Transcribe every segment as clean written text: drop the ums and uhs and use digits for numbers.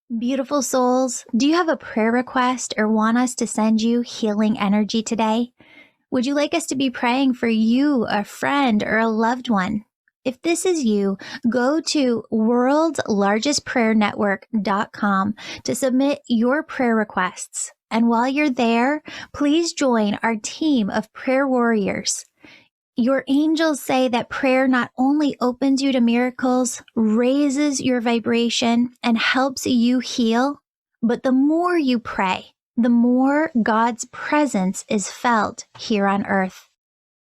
Beautiful souls, do you have a prayer request or want us to send you healing energy today? Would you like us to be praying for you, a friend, or a loved one? If this is you, go to worldslargestprayernetwork.com to submit your prayer requests. And while you're there, please join our team of prayer warriors. Your angels say that prayer not only opens you to miracles, raises your vibration, and helps you heal, but the more you pray, the more God's presence is felt here on earth.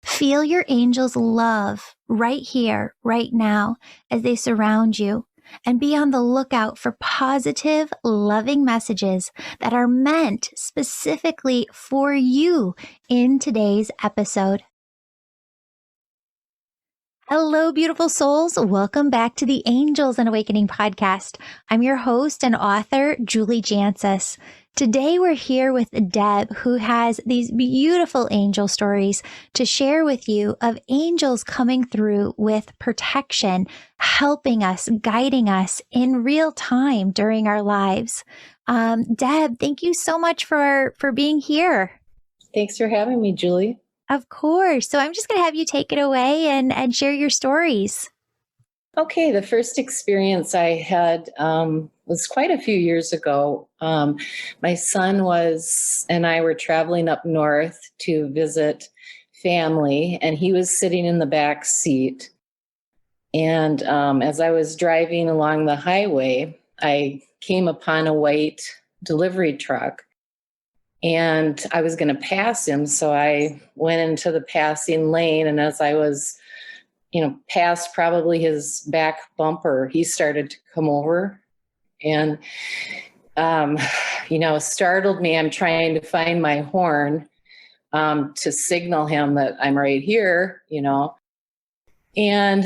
Feel your angels' love right here, right now, as they surround you, and be on the lookout for positive, loving messages that are meant specifically for you in today's episode. Hello, beautiful souls. Welcome back to the Angels and Awakening podcast. I'm your host and author, Julie Jancius. Today, we're here with Deb, who has these beautiful angel stories to share with you of angels coming through with protection, helping us, guiding us in real time during our lives. Deb, thank you so much for being here. Thanks for having me, Julie. Of course. So I'm just going to have you take it away and share your stories. Okay, the first experience I had was quite a few years ago. My son and I were traveling up north to visit family, and he was sitting in the back seat. And as I was driving along the highway, I came upon a white delivery truck. And I was going to pass him, so I went into the passing lane. And as I was, past probably his back bumper, he started to come over and, startled me. I'm trying to find my horn to signal him that I'm right here, And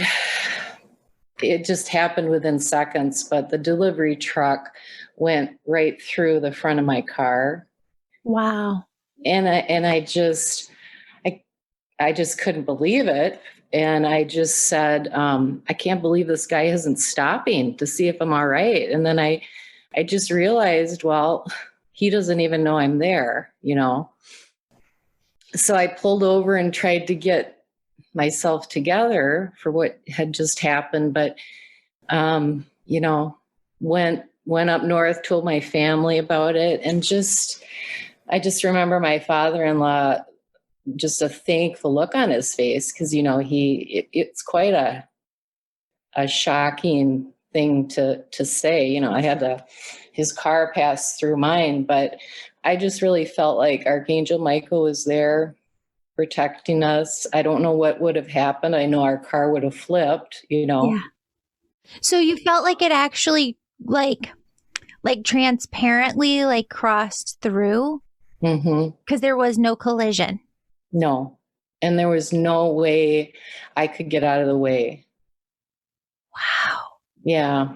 it just happened within seconds, but the delivery truck went right through the front of my car. Wow. And I just couldn't believe it. And I just said, I can't believe this guy isn't stopping to see if I'm all right. And then I just realized, well, he doesn't even know I'm there, So I pulled over and tried to get myself together for what had just happened. But, went up north, told my family about it, and I just remember my father-in-law, just a thankful look on his face, because, it's quite a shocking thing to say. I had his car pass through mine, but I just really felt like Archangel Michael was there protecting us. I don't know what would have happened. I know our car would have flipped, Yeah. So you felt like it actually like transparently crossed through? Mm-hmm. Because there was no collision. No. And there was no way I could get out of the way. Wow. Yeah.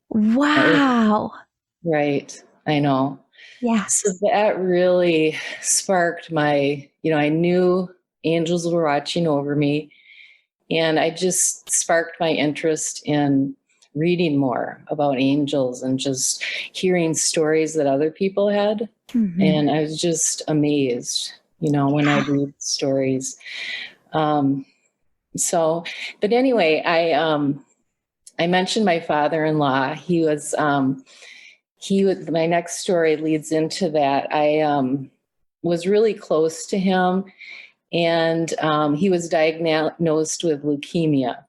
Wow. Right. I know. Yeah. So that really sparked I knew angels were watching over me, and I just sparked my interest in reading more about angels and just hearing stories that other people had. Mm-hmm. And I was just amazed, when I read stories. But anyway, I mentioned my father-in-law. My next story leads into that. I was really close to him, and he was diagnosed with leukemia.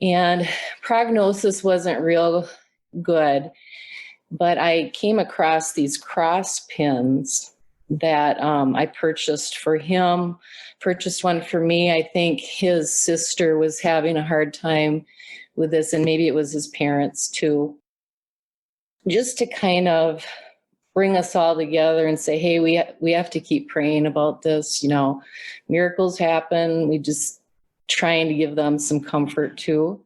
And prognosis wasn't real good, but I came across these cross pins that I purchased for him, purchased one for me. I think his sister was having a hard time with this, and maybe it was his parents too, just to kind of bring us all together and say, hey, we have to keep praying about this. Miracles happen. We just trying to give them some comfort too.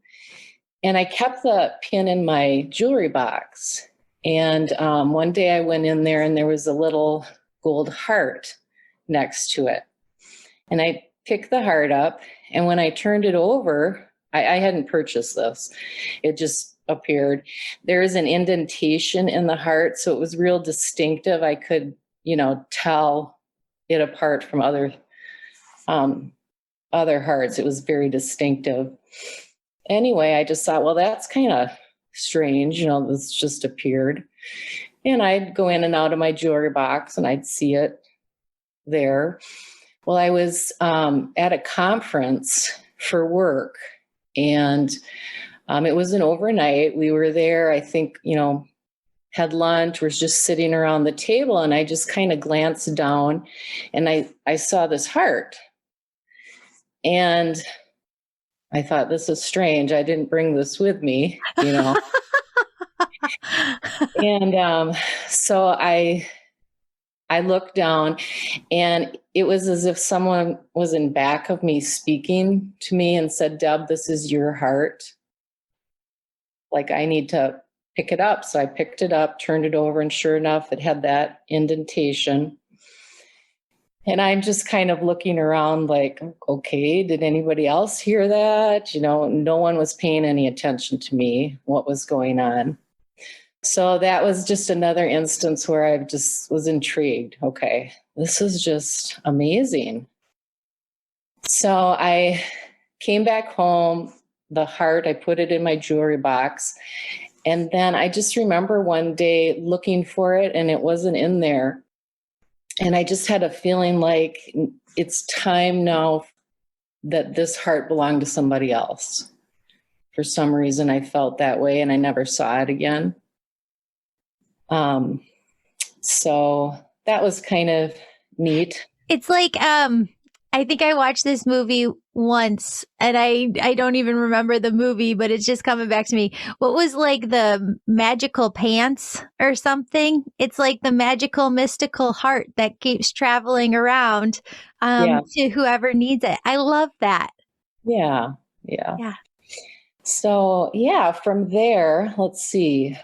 And I kept the pin in my jewelry box. And one day I went in there and there was a little gold heart next to it. And I picked the heart up. And when I turned it over, I hadn't purchased this. It just appeared. There is an indentation in the heart, so it was real distinctive. I could, tell it apart from other hearts. It was very distinctive. Anyway, I just thought, well, that's kind of strange. This just appeared. And I'd go in and out of my jewelry box and I'd see it there. Well, I was at a conference for work, and it was an overnight. We were there, I think, had lunch, was just sitting around the table, and I just kind of glanced down and I saw this heart. And I thought, this is strange. I didn't bring this with me, And so I looked down, and it was as if someone was in back of me speaking to me and said, Deb, this is your heart. Like, I need to pick it up. So I picked it up, turned it over, and sure enough, it had that indentation. And I'm just kind of looking around like, okay, did anybody else hear that? No one was paying any attention to me, what was going on. So that was just another instance where I just was intrigued. Okay, this is just amazing. So I came back home, the heart, I put it in my jewelry box. And then I just remember one day looking for it and it wasn't in there. And I just had a feeling like it's time now that this heart belonged to somebody else. For some reason, I felt that way and I never saw it again. So that was kind of neat. It's like, I think I watched this movie once and I don't even remember the movie, but it's just coming back to me. What was like the magical pants or something? It's like the magical, mystical heart that keeps traveling around to whoever needs it. I love that. Yeah. So from there, let's see.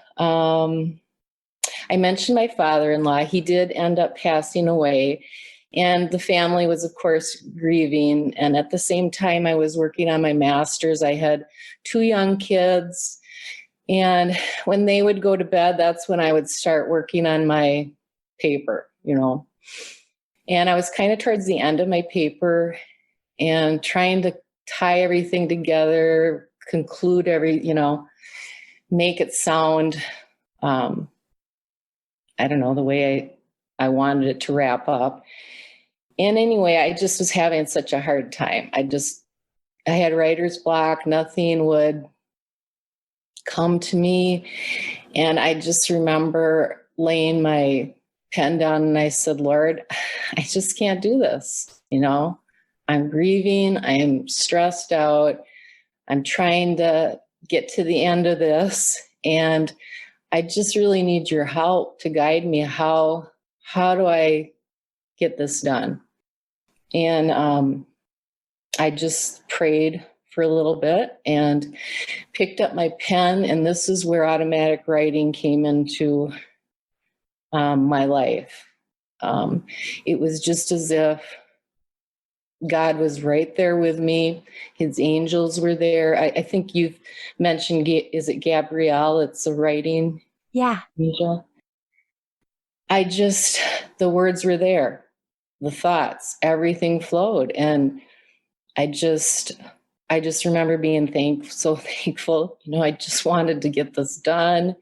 I mentioned my father-in-law. He did end up passing away. And the family was, of course, grieving. And at the same time, I was working on my master's. I had 2 young kids. And when they would go to bed, that's when I would start working on my paper, And I was kind of towards the end of my paper and trying to tie everything together, conclude make it sound, I don't know, the way I wanted it to wrap up. And anyway, I just was having such a hard time. I had writer's block. Nothing would come to me. And I just remember laying my pen down and I said, Lord, I just can't do this. I'm grieving. I'm stressed out. I'm trying to get to the end of this. And I just really need your help to guide me. How do I get this done? And I just prayed for a little bit and picked up my pen. And this is where automatic writing came into my life. It was just as if God was right there with me. His angels were there. I think you've mentioned, is it Gabrielle? It's a writing angel. The words were there, the thoughts, everything flowed. And I just remember being so thankful. I just wanted to get this done.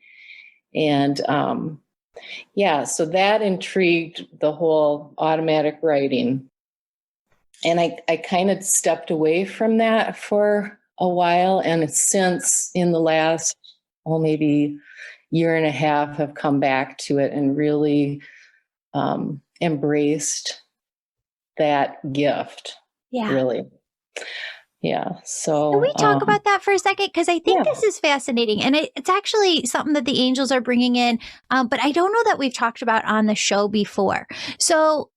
And so that intrigued the whole automatic writing. And I kind of stepped away from that for a while. And since in the last, maybe year and a half, have come back to it and really embraced that gift. Yeah. Really. Yeah. So can we talk about that for a second? Because I think this is fascinating. And it's actually something that the angels are bringing in. But I don't know that we've talked about on the show before. So,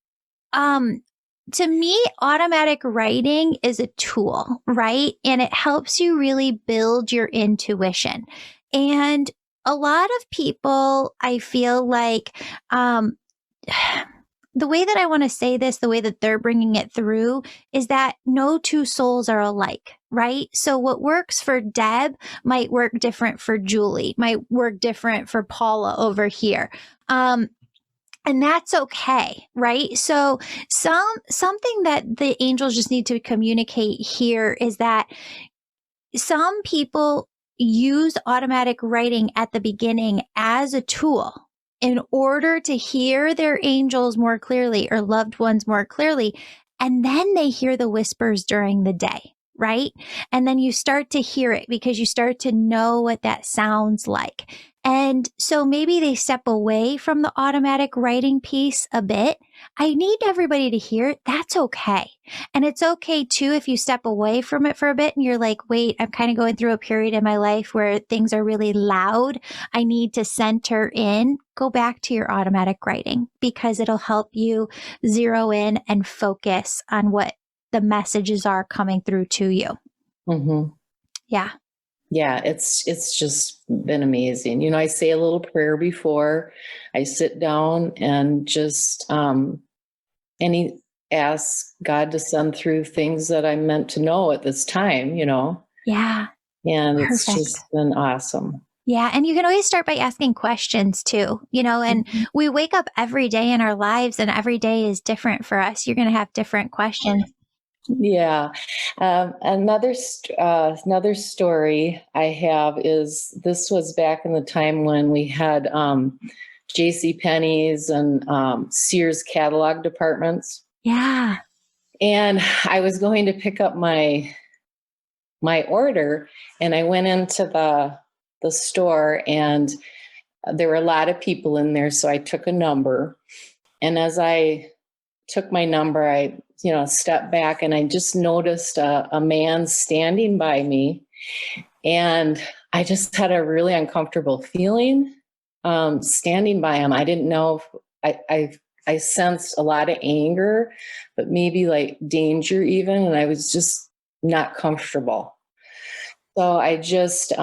to me, automatic writing is a tool, right? And it helps you really build your intuition. And a lot of people, I feel like, the way that I want to say this, the way that they're bringing it through is that no two souls are alike, right? So what works for Deb might work different for Julie, might work different for Paula over here. And that's okay, right? So something that the angels just need to communicate here is that some people use automatic writing at the beginning as a tool in order to hear their angels more clearly or loved ones more clearly. And then they hear the whispers during the day, right? And then you start to hear it because you start to know what that sounds like. And so maybe they step away from the automatic writing piece a bit. I need everybody to hear it. That's okay. And it's okay too if you step away from it for a bit and you're like, wait, I'm kind of going through a period in my life where things are really loud. I need to center in. Go back to your automatic writing because it'll help you zero in and focus on what the messages are coming through to you. Mm-hmm. Yeah. Yeah, it's just been amazing. You know, I say a little prayer before I sit down and just ask God to send through things that I'm meant to know at this time, you know. Yeah. And Perfect. It's just been awesome. Yeah. And you can always start by asking questions too, you know, and we wake up every day in our lives and every day is different for us. You're going to have different questions. Yeah. Another story I have is this was back in the time when we had J.C. Penney's and Sears catalog departments. Yeah. And I was going to pick up my order, and I went into the store, and there were a lot of people in there, so I took a number. And as I took my number, I stepped back, and I just noticed a man standing by me, and I just had a really uncomfortable feeling standing by him. I didn't know if I sensed a lot of anger, but maybe like danger even, and I was just not comfortable. So I just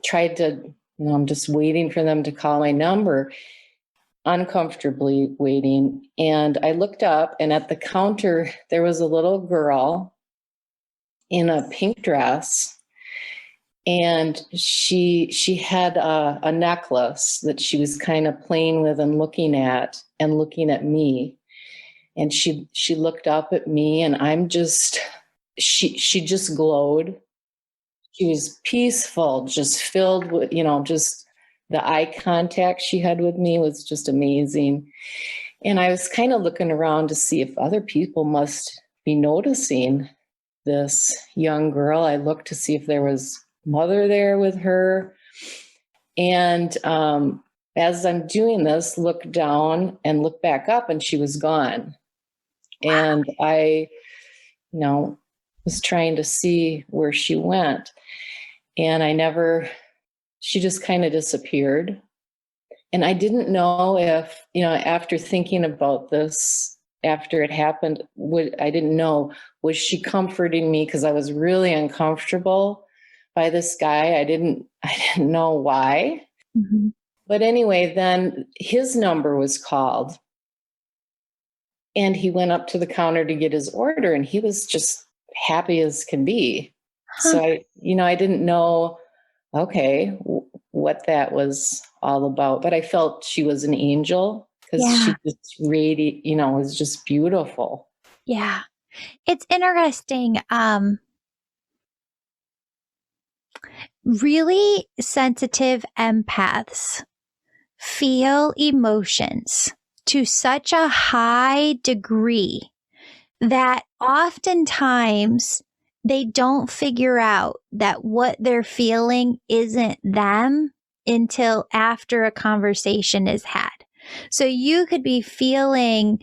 tried to, I'm just waiting for them to call my number, uncomfortably waiting. And I looked up, and at the counter, there was a little girl in a pink dress. And she had a necklace that she was kind of playing with and looking at me. And she looked up at me, and she just glowed. She was peaceful, just filled with, just the eye contact she had with me was just amazing. And I was kind of looking around to see if other people must be noticing this young girl. I looked to see if there was mother there with her. And as I'm doing this, look down and look back up, and she was gone. And I, was trying to see where she went. And she just kind of disappeared. And I didn't know if, after thinking about this, after it happened, I didn't know, was she comforting me because I was really uncomfortable by this guy? I didn't know why. Mm-hmm. But anyway, then his number was called, and he went up to the counter to get his order, and he was just happy as can be. Huh. So I didn't know, okay, what that was all about, but I felt she was an angel because she just was just beautiful. Yeah. It's interesting. Really sensitive empaths feel emotions to such a high degree that oftentimes they don't figure out that what they're feeling isn't them until after a conversation is had. So you could be feeling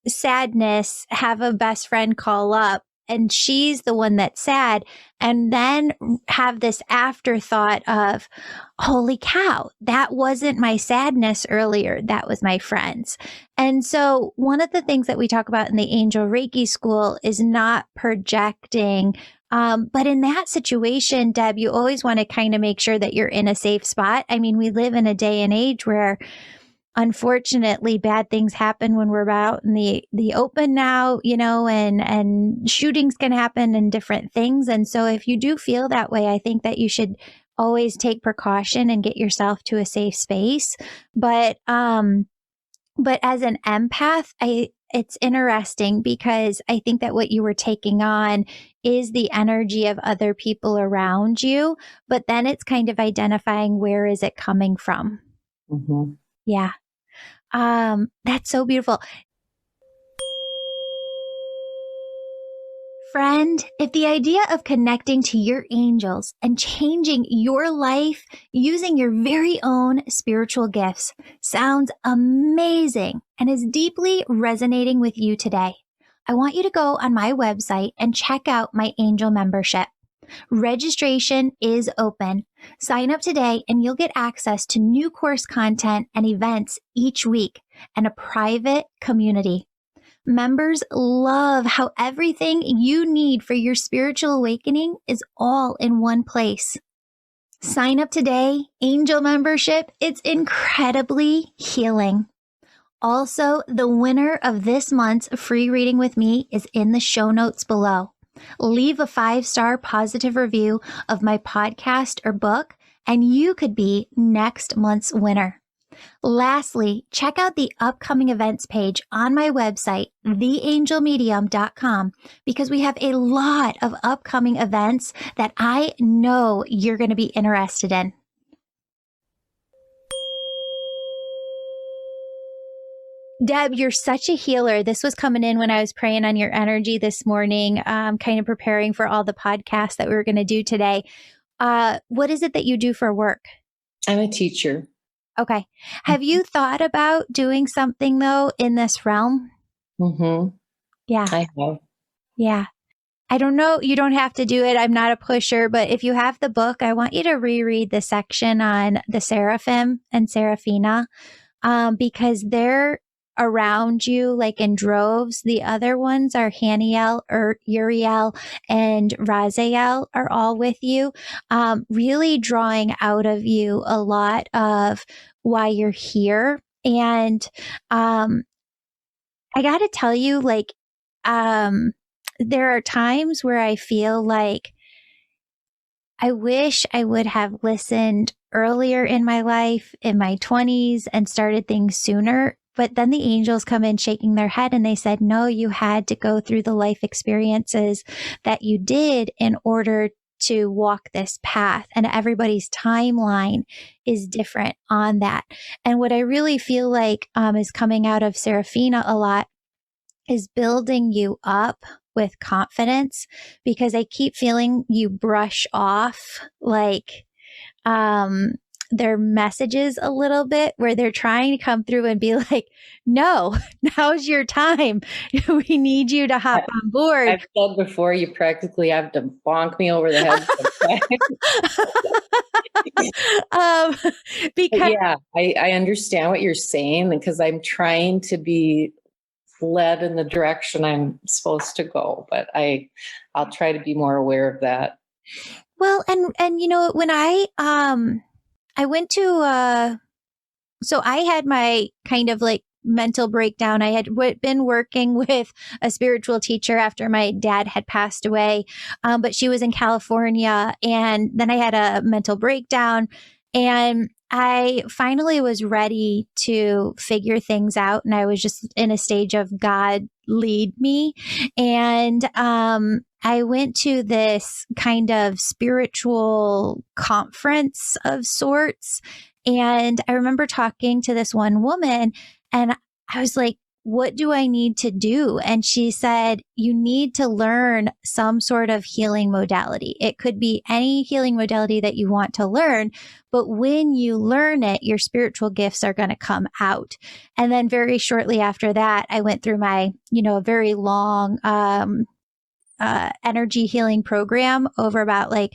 sadness, have a best friend call up, and she's the one that's sad, and then have this afterthought of, holy cow, that wasn't my sadness earlier. That was my friend's. And so one of the things that we talk about in the Angel Reiki School is not projecting But in that situation, Deb, you always want to kind of make sure that you're in a safe spot. I mean, we live in a day and age where unfortunately bad things happen when we're out in the open now, and shootings can happen and different things. And so if you do feel that way, I think that you should always take precaution and get yourself to a safe space. But as an empath, it's interesting because I think that what you were taking on is the energy of other people around you, but then it's kind of identifying where is it coming from. Mm-hmm. Yeah. That's so beautiful. Friend, if the idea of connecting to your angels and changing your life using your very own spiritual gifts sounds amazing and is deeply resonating with you today, I want you to go on my website and check out my angel membership. Registration is open. Sign up today and you'll get access to new course content and events each week and a private community. Members love how everything you need for your spiritual awakening is all in one place. Sign up today. Angel membership. It's incredibly healing. Also, the winner of this month's free reading with me is in the show notes below. Leave a 5-star positive review of my podcast or book, and you could be next month's winner. Lastly, check out the upcoming events page on my website, theangelmedium.com, because we have a lot of upcoming events that I know you're going to be interested in. Deb, you're such a healer. This was coming in when I was praying on your energy this morning, kind of preparing for all the podcasts that we were going to do today. What is it that you do for work? I'm a teacher. Okay. Have you thought about doing something, though, in this realm? Mm-hmm. Yeah. I have. Yeah. I don't know. You don't have to do it. I'm not a pusher, but if you have the book, I want you to reread the section on the seraphim and Seraphina, because they're around you like in droves. The other ones are Haniel or Uriel and Raziel are all with you, really drawing out of you a lot of why you're here. And I got to tell you, there are times where I feel like I wish I would have listened earlier in my life, in my 20s, and started things sooner. But then the angels come in shaking their head and they said, no, you had to go through the life experiences that you did in order to walk this path. And everybody's timeline is different on that. And what I really feel like is coming out of Seraphina a lot is building you up with confidence, because I keep feeling you brush off their messages a little bit, where they're trying to come through and be like, no, now's your time. We need you to hop on board. I've said before, you practically have to bonk me over the head. Because yeah, I understand what you're saying, because I'm trying to be led in the direction I'm supposed to go, but I'll try to be more aware of that. Well, and when I went to so I had my kind of like mental breakdown. I had been working with a spiritual teacher after my dad had passed away, but she was in California, and then I had a mental breakdown, and I finally was ready to figure things out, and I was just in a stage of God lead me. And I went to this kind of spiritual conference of sorts. And I remember talking to this one woman, and I was like, what do I need to do? And she said, you need to learn some sort of healing modality. It could be any healing modality that you want to learn, but when you learn it, your spiritual gifts are going to come out. And then very shortly after that, I went through my, very long energy healing program over about I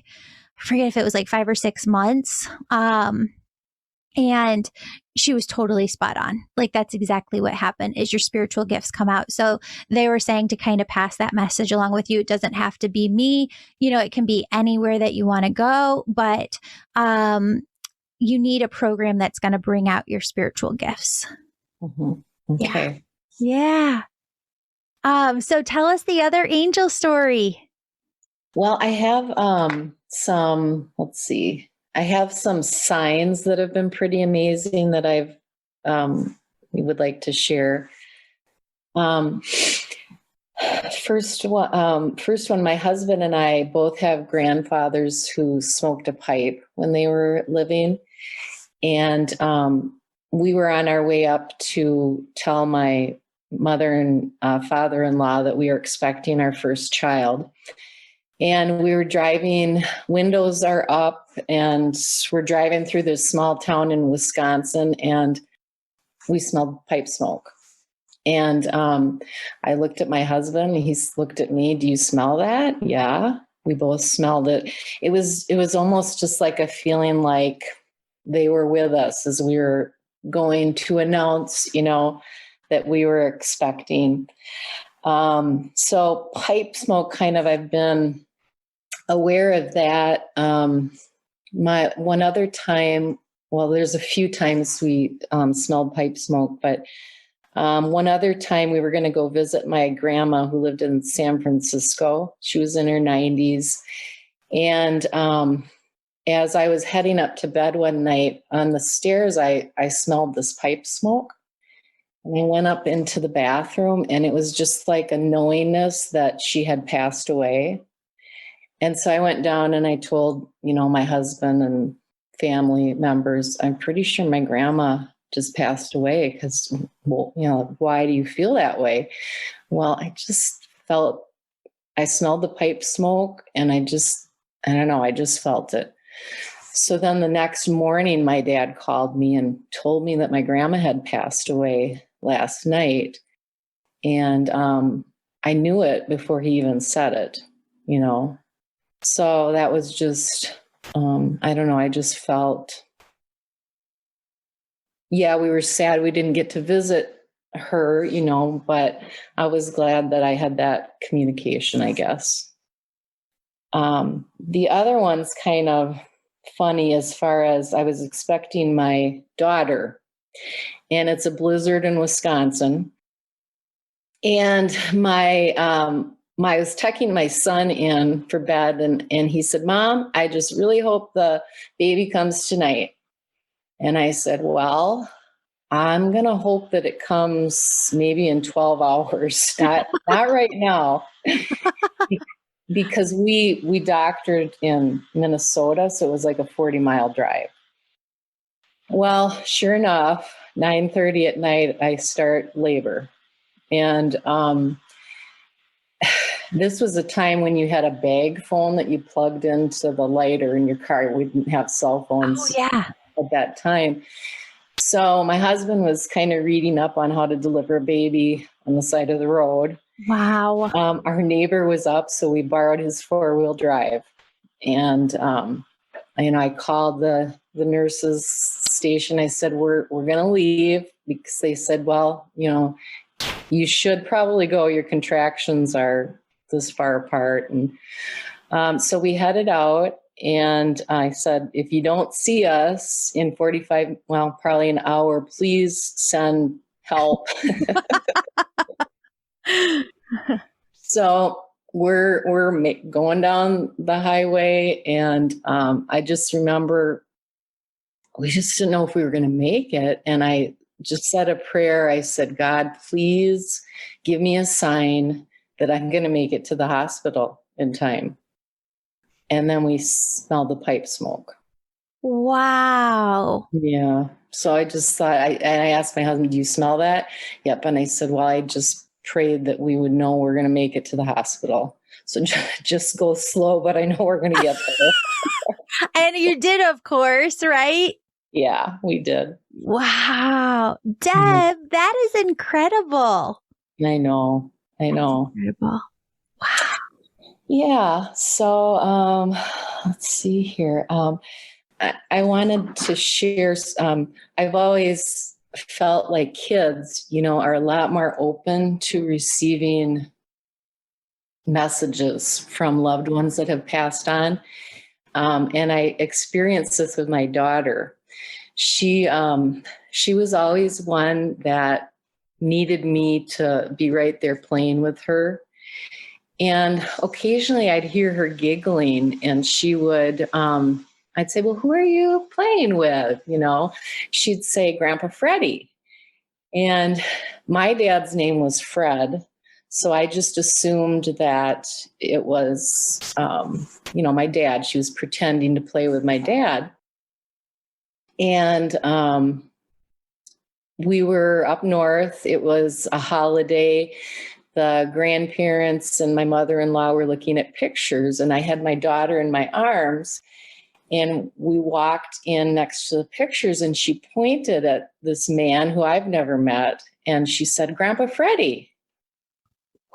forget if it was 5 or 6 months. And she was totally spot on. Like, that's exactly what happened, is your spiritual gifts come out. So they were saying to kind of pass that message along with you. It doesn't have to be me. It can be anywhere that you want to go, but you need a program that's going to bring out your spiritual gifts. Mm-hmm. Okay. Yeah. So tell us the other angel story. Well, I have let's see. I have some signs that have been pretty amazing that we would like to share. First one, my husband and I both have grandfathers who smoked a pipe when they were living. And we were on our way up to tell my mother and father-in-law that we are expecting our first child. And we were driving, windows are up, and we're driving through this small town in Wisconsin, and we smelled pipe smoke. And I looked at my husband, and he looked at me. Do you smell that? Yeah, we both smelled it. It was almost just like a feeling like they were with us as we were going to announce, that we were expecting. So pipe smoke, kind of, I've been aware of that. My one other time, well, there's a few times we smelled pipe smoke, but one other time we were going to go visit my grandma who lived in San Francisco. She was in her 90s. And as I was heading up to bed one night on the stairs, I smelled this pipe smoke. And I went up into the bathroom, and it was just like a knowingness that she had passed away. And so I went down and I told, my husband and family members, I'm pretty sure my grandma just passed away, because, why do you feel that way? Well, I just felt, I smelled the pipe smoke, and I don't know, I just felt it. So then the next morning, my dad called me and told me that my grandma had passed away last night. And I knew it before he even said it, So that was just, I don't know, I just felt, we were sad we didn't get to visit her, but I was glad that I had that communication, I guess. The other one's kind of funny, as far as I was expecting my daughter, and it's a blizzard in Wisconsin. And I was tucking my son in for bed, and he said, Mom, I just really hope the baby comes tonight. And I said, well, I'm going to hope that it comes maybe in 12 hours, not right now. Because we doctored in Minnesota, so it was like a 40-mile drive. Well, sure enough, 9:30 at night, I start labor. And this was a time when you had a bag phone that you plugged into the lighter in your car. We didn't have cell phones at that time. So my husband was kind of reading up on how to deliver a baby on the side of the road. Wow. Our neighbor was up, so we borrowed his 4-wheel drive. And, I called the nurse's station. I said, we're going to leave, because they said, well, you should probably go. Your contractions are this far apart. And so we headed out, and I said, if you don't see us in probably an hour, please send help. So we're going down the highway, and I just remember we just didn't know if we were going to make it. And I just said a prayer. I said, God, please give me a sign that I'm going to make it to the hospital in time. And then we smelled the pipe smoke. Wow. Yeah. So I just thought, I asked my husband, do you smell that? Yep. And I said, well, I just prayed that we would know we're going to make it to the hospital. So just go slow, but I know we're going to get there. And you did, of course, right? Yeah, we did. Wow. Deb, that is incredible. I know. Incredible. Wow. Yeah. So let's see here. I wanted to share. I've always felt like kids, are a lot more open to receiving messages from loved ones that have passed on. And I experienced this with my daughter. She was always one that needed me to be right there playing with her. And occasionally I'd hear her giggling and she would, I'd say, well, who are you playing with? She'd say, Grandpa Freddie. And my dad's name was Fred. So I just assumed that it was, my dad. She was pretending to play with my dad. And we were up north. It was a holiday. The grandparents and my mother-in-law were looking at pictures, and I had my daughter in my arms. And we walked in next to the pictures, and she pointed at this man who I've never met. And she said, Grandpa Freddie.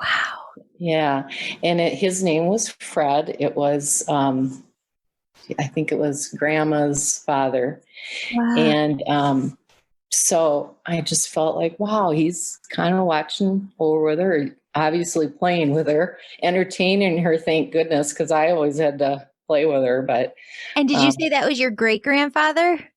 Wow. Yeah. And his name was Fred. It was, I think it was Grandma's father. Wow. And so I just felt like, wow, he's kind of watching over with her, obviously playing with her, entertaining her, thank goodness, because I always had to play with her. But And did you say that was your great-grandfather?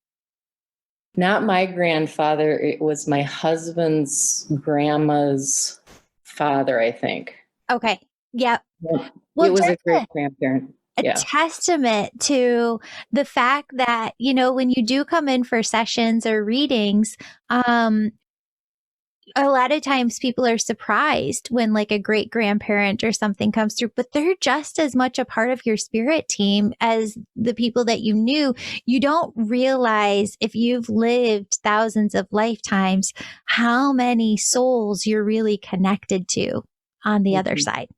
Not my grandfather. It was my husband's grandma's father, I think. Okay. Yep. Well, it was a great grandparent. A testament to the fact that, when you do come in for sessions or readings, a lot of times people are surprised when like a great grandparent or something comes through, but they're just as much a part of your spirit team as the people that you knew. You don't realize, if you've lived thousands of lifetimes, how many souls you're really connected to on the other side.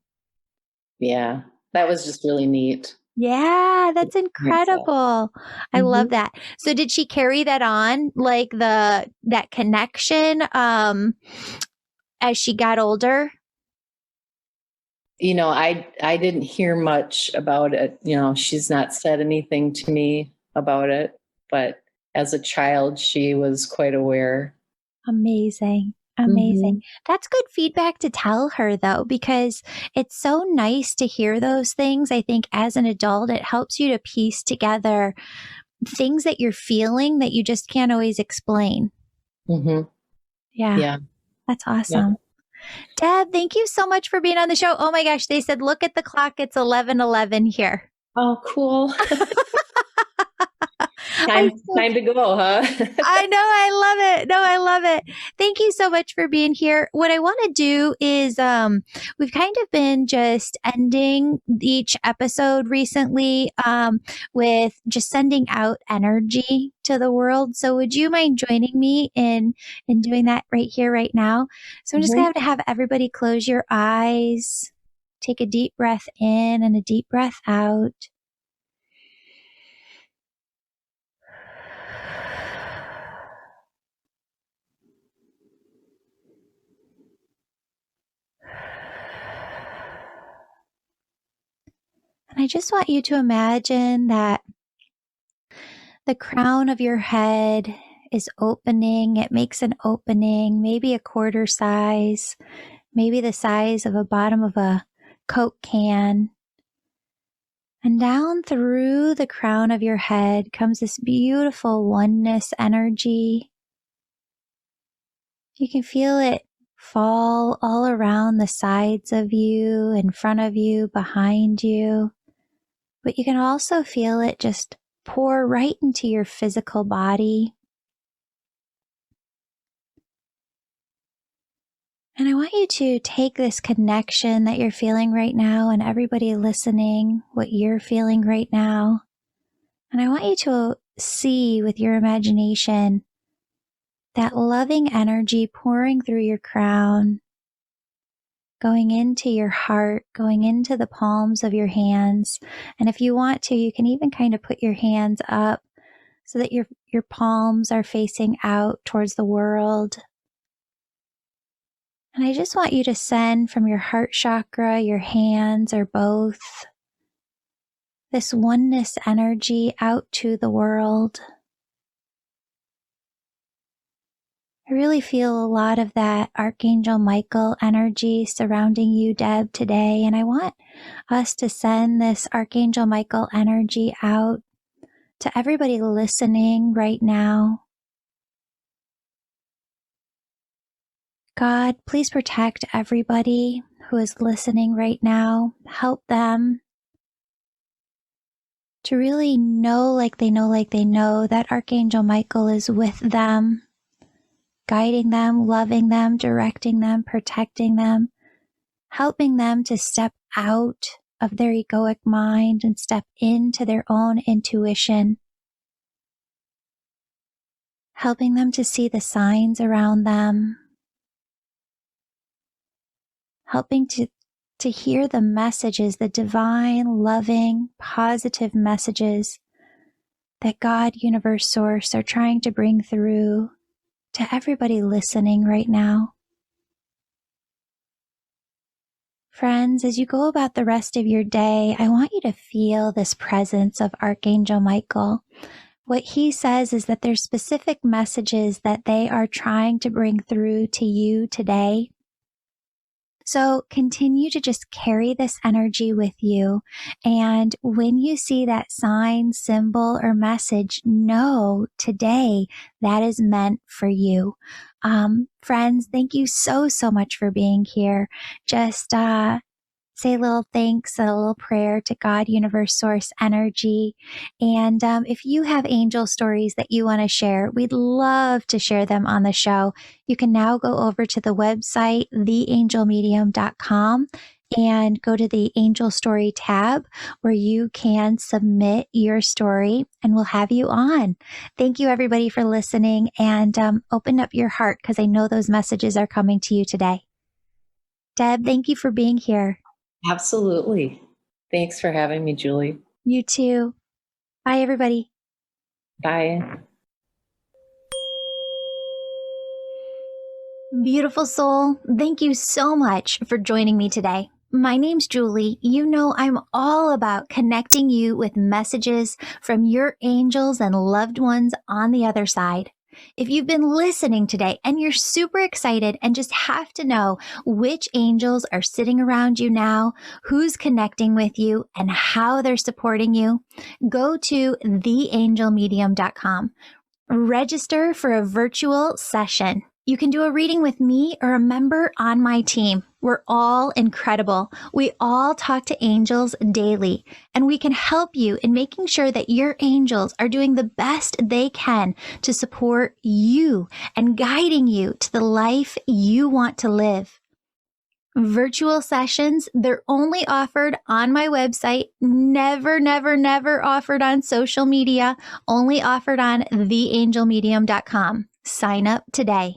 Yeah, that was just really neat. Yeah, that's incredible. I love that. So did she carry that on, like that connection, as she got older? I didn't hear much about it. She's not said anything to me about it, but as a child, she was quite aware. Amazing. Amazing. That's good feedback to tell her, though, because it's so nice to hear those things. I think as an adult, it helps you to piece together things that you're feeling that you just can't always explain. Yeah. That's awesome. Deb, thank you so much for being on the show. Oh my gosh, they said, look at the clock. It's 11:11 here. Oh, cool. Time to go, huh? I know. I love it. No, I love it. Thank you so much for being here. What I want to do is, we've kind of been just ending each episode recently, with just sending out energy to the world. So would you mind joining me in doing that right here, right now? So I'm just going to have everybody close your eyes, take a deep breath in and a deep breath out. And I just want you to imagine that the crown of your head is opening. It makes an opening, maybe a quarter size, maybe the size of a bottom of a Coke can. And down through the crown of your head comes this beautiful oneness energy. You can feel it fall all around the sides of you, in front of you, behind you. But you can also feel it just pour right into your physical body. And I want you to take this connection that you're feeling right now, and everybody listening, what you're feeling right now. And I want you to see with your imagination that loving energy pouring through your crown, going into your heart, going into the palms of your hands. And if you want to, you can even kind of put your hands up so that your palms are facing out towards the world. And I just want you to send from your heart chakra, your hands or both, this oneness energy out to the world. I really feel a lot of that Archangel Michael energy surrounding you, Deb, today. And I want us to send this Archangel Michael energy out to everybody listening right now. God, please protect everybody who is listening right now. Help them to really know like they know that Archangel Michael is with them, guiding them, loving them, directing them, protecting them, helping them to step out of their egoic mind and step into their own intuition, helping them to see the signs around them, helping to hear the messages, the divine, loving, positive messages that God, Universe, Source are trying to bring through to everybody listening right now. Friends, as you go about the rest of your day, I want you to feel this presence of Archangel Michael. What he says is that there's specific messages that they are trying to bring through to you today. So continue to just carry this energy with you. And when you see that sign, symbol, or message, know today that is meant for you. Friends, thank you so much for being here. Just say a little thanks, a little prayer to God, Universe, Source, Energy. And if you have angel stories that you want to share, we'd love to share them on the show. You can now go over to the website, theangelmedium.com, and go to the Angel Story tab where you can submit your story and we'll have you on. Thank you, everybody, for listening, and open up your heart because I know those messages are coming to you today. Deb, thank you for being here. Absolutely. Thanks for having me, Julie. You too. Bye, everybody. Bye. Beautiful soul, thank you so much for joining me today. My name's Julie. You know I'm all about connecting you with messages from your angels and loved ones on the other side. If you've been listening today and you're super excited and just have to know which angels are sitting around you now, who's connecting with you, and how they're supporting you, go to theangelmedium.com. Register for a virtual session. You can do a reading with me or a member on my team. We're all incredible. We all talk to angels daily, and we can help you in making sure that your angels are doing the best they can to support you and guiding you to the life you want to live. Virtual sessions, they're only offered on my website, never offered on social media, only offered on theangelmedium.com. Sign up today.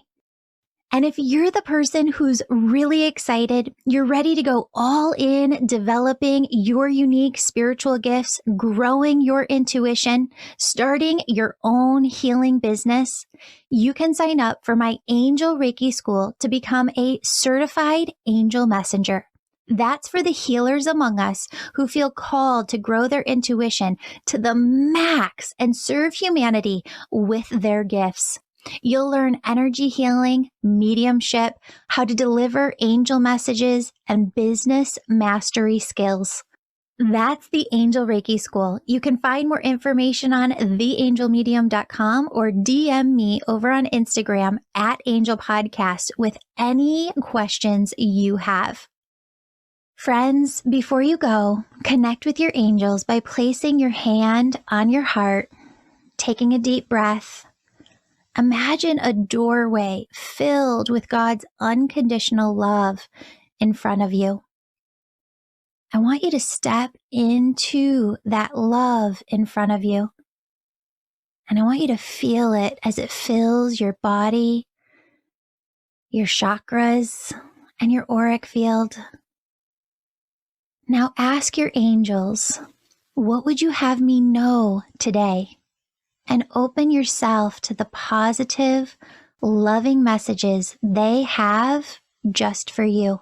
And if you're the person who's really excited, you're ready to go all in developing your unique spiritual gifts, growing your intuition, starting your own healing business, you can sign up for my Angel Reiki School to become a certified angel messenger. That's for the healers among us who feel called to grow their intuition to the max and serve humanity with their gifts. You'll learn energy healing, mediumship, how to deliver angel messages, and business mastery skills. That's the Angel Reiki School. You can find more information on theangelmedium.com or DM me over on Instagram at Angel Podcast with any questions you have. Friends, before you go, connect with your angels by placing your hand on your heart, taking a deep breath. Imagine a doorway filled with God's unconditional love in front of you. I want you to step into that love in front of you. And I want you to feel it as it fills your body, your chakras, and your auric field. Now ask your angels, what would you have me know today? And open yourself to the positive, loving messages they have just for you.